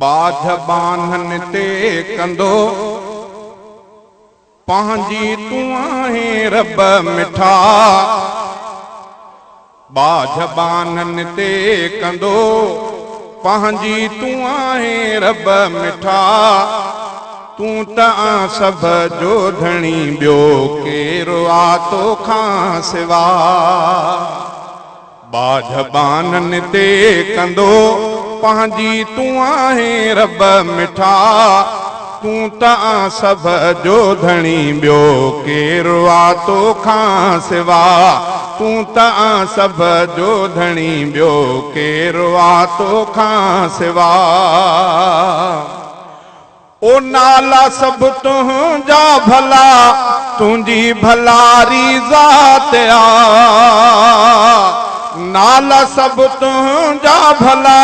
बाझ बान्हन ते कंदो पंहिंजी तूं आहे रब मिठा। बाझ बान्हन ते कंदो पंहिंजी तूं आहे रब मिठा। तूं त सभ जो धणी ॿियो केरु आ तोखां सिवा। बाझ बान्हन ते कंदो पंहिंजी तूं आहे रब मिठा। तूं त सभ जो धणी ॿियो केरु आ तोखां सिवा। तूं त सभ जो धणी ॿियो केरु आ तोखां सिवा। ओ नाला सभ तुंहिंजा भला तुंहिंजी भलारी ज़ात आ। नाला सभ तुंहिंजा भला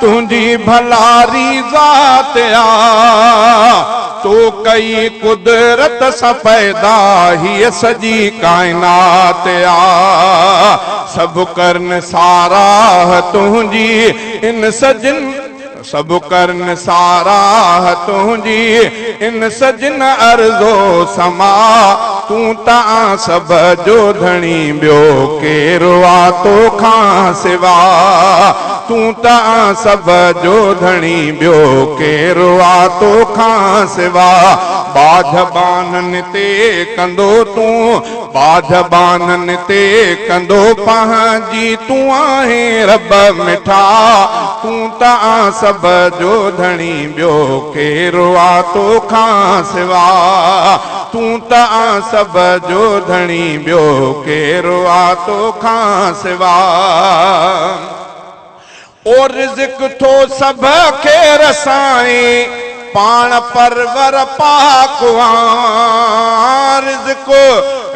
तुंहिंजी भलारी ज़ात आ। तो कई कुदरत सां पैदा हीअ सॼी काइनात आ। सभु करन साराह तुंहिंजी इन सजन सब करन साराह तुंहिंजी इन सजन अर्ज़ो समा। तूं त सभ जो धणी ॿियो केरु आ तोखां सिवा। तूं त सभ जो धणी ॿियो केरु आ तोखां सिवा। बाझ बान्हन ते कंदो तूं बाझ बान्हन ते कंदो पंहिंजी तूं आहे रब मिठा। तूं त सभ जो धणी ॿियो केरु आ तोखां सिवा। तूं त सभ जो धणी ॿियो केरु आ तोखां सिवा। ओ रिज़्क थो सभ खे रसाई पाण परवर पाक आ।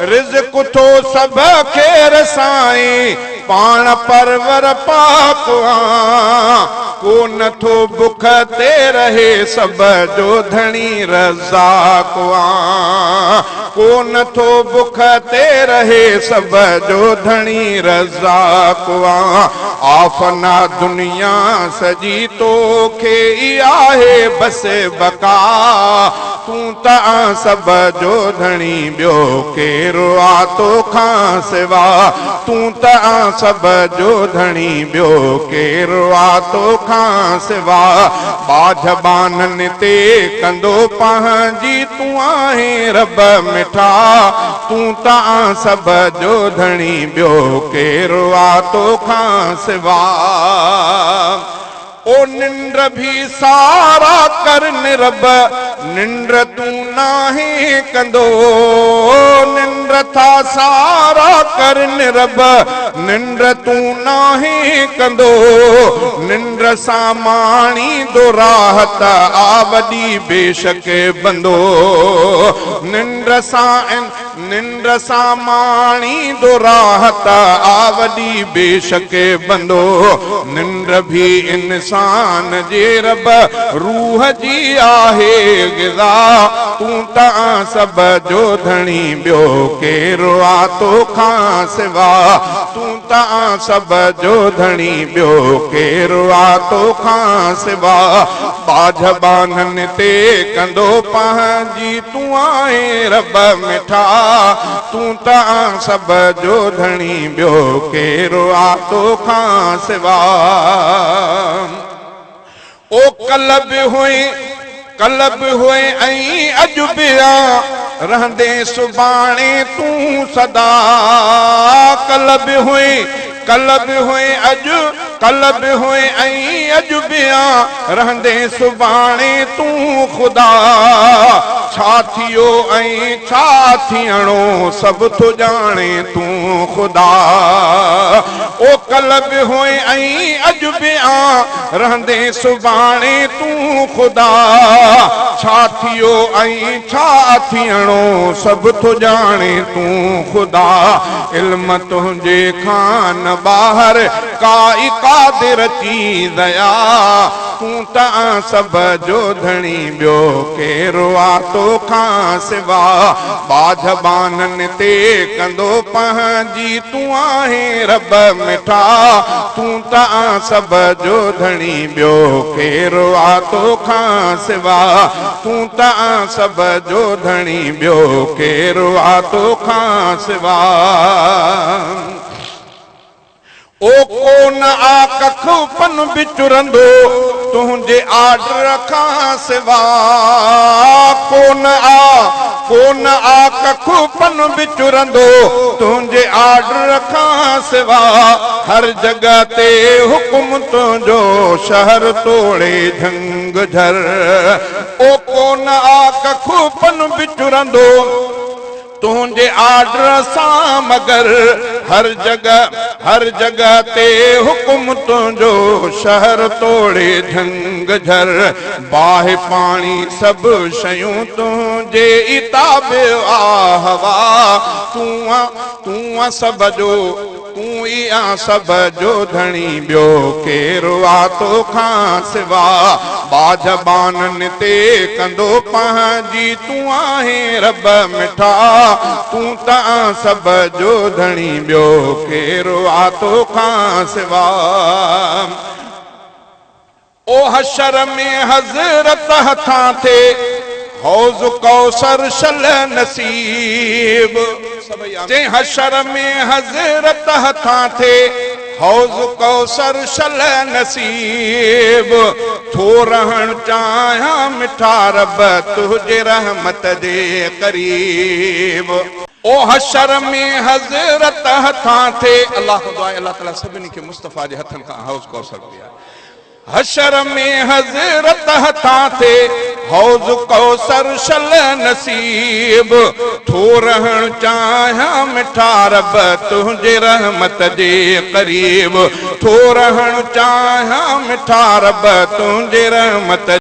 रिज़्क थो सभ खे रसाई पाण परवर पाक आ। को नथो बुख ते रहे सभ जो धणी रज़ाक आ। को नथो बुख ते रहे सभ जो धणी रज़ाक आ। आफना दुनिया सजी तोखे ई आहे बस बका। तूं त सभ जो धणी ॿियो केरु आ तोखां सिवा। तूं त सभ जो धणी ॿियो केरु आ तोखां सिवा। बाझ बान्हन ते कंदो पंहिंजी तूं आहे रब मिठा। तूं त सभ जो धणी ॿियो केरु आ तोखां सिवा। ओ निंड भी सारा करन रब निंड तूं नाहे कंदो। निंड था सारा करन रब निंड तूं नाहे कंदो। निंड सां माणींदो राहत आ वॾी बेशक बंदो। निंड सां माणींदो राहत आ वॾी बेशक बंदो। निंड भी इंसान जे रब रूह जी आहे ग़िज़ा। तूं त सभ जो धणी ॿियो केरु आ तोखां सिवा। तूं त सभ जो धणी ॿियो केरु आ तोखां सिवा। बाझ बान्हन ते कंदो पंहिंजी तूं आहे रब मिठा। तूं त सभ जो धणी ॿियो केरु आ तोखां सिवा। ओ कल्ब हुए ऐं अॼु बि आ रहंदे सुभाणे तूं सदा। कल्ब हुए ऐं अॼु बि आ रहंदे सुभाणे तूं ख़ुदा। छा थियो ऐं छा थियणो सभु थो ॼाणे तूं ख़ुदा। ओ कल्ब हुए ऐं अॼु बि आ रहंदे सुभाणे तूं ख़ुदा। छा थियो ऐं छा थियणो सभु थो ॼाणे तूं ख़ुदा। इल्म तुंहिंजे खान ॿाहिरि काई क़ादिर चीज़ आ। तूं त सब जो धणी ॿियो केरु आ तोखां सिवा बाझ बाननि ते कंदो पंहिंजी तूं आहे रब मिठा तूं त सब जो धणी ॿियो केरु आ तोखां सिवा तूं त सब जो धणी ॿियो केरु आ तोखां सिवा ओ कोन आ कख पन बिचुरंदो तुंहिंजे आर्डर खां सिवा कोन आ कख पन बिचुरंदो तुंहिंजे आर्डर खां सिवा हर जगह ते हुकुम तुंहिंजो शहर तोड़े झंग झर ओ कोन आ कख पन बिचुरंदो तुंहिंजे आर्डर सां मगर हर जगह ते हुकुम तुंहिंजो शहर तोड़े झंग झर बाहि पाणी सभु शयूं तुंहिंजे इताब आ हवा तूं सब जो तूं ई आ सब जो धणी ॿियो केरु आ तोखां सिवा बाझ बाननि ते कंदो पंहिंजी तूं आहे रब मिठा तूं त सब जो धणी ॿियो केरु आ तोखां सिवा ओ हशर में हज़रत हथां थे हौज़ कौसर शल नसीब जे हशर में हज़रत हथां थे हौज़ कौसर शल नसीब थो रहण चाहियां मिठा रब तुंहिंजे रहमत जे करीब ओ हशर में हज़रत हथां थे अल्लाह ताला सभिनी खे मुस्तफ़ा जे हथनि खां हौज़ कौसर ॾिया हशर में हज़रत हथां थे हौज़ कौसर शल नसीब थो रहण चाहियां मिठा रब तुंहिंजे रहमत जे करीब थो रहण चाहियां मिठा रब तुंहिंजे रहमत